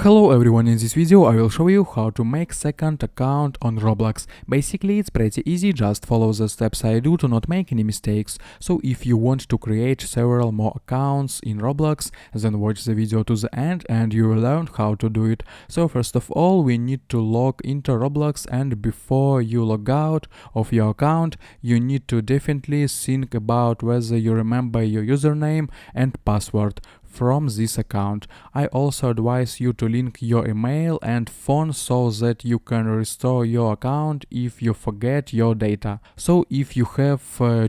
Hello everyone, in this video I will show you how to make second account on Roblox. Basically it's pretty easy, just follow the steps I do to not make any mistakes. So if you want to create several more accounts in Roblox, then watch the video to the end and you will learn how to do it. So first of all we need to log into Roblox, and before you log out of your account you need to definitely think about whether you remember your username and password from this account. I also advise you to link your email and phone so that you can restore your account if you forget your data. So if you have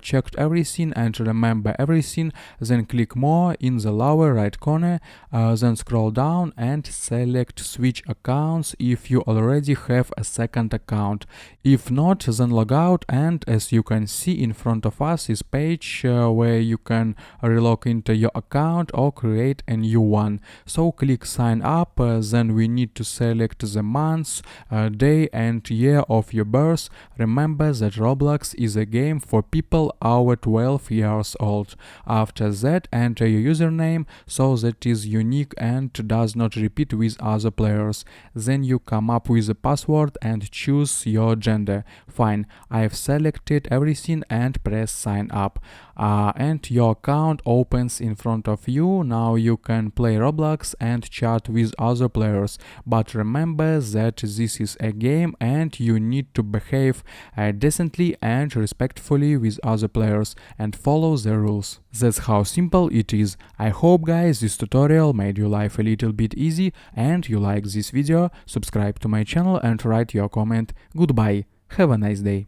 checked everything and remember everything, then click more in the lower right corner, then scroll down and select switch accounts if you already have a second account. If not, then log out, and as you can see in front of us is page where you can relog into your account or create a new one. So click sign up, then we need to select the month, day and year of your birth. Remember that Roblox is a game for people over 12 years old. After that, enter your username so that it is unique and does not repeat with other players. Then you come up with a password and choose your gender. Fine, I have selected everything and press sign up. And your account opens in front of you. Now you can play Roblox and chat with other players, but remember that this is a game and you need to behave decently and respectfully with other players and follow the rules. That's how simple it is. I hope guys this tutorial made your life a little bit easy and you like this video. Subscribe to my channel and write your comment. Goodbye, have a nice day.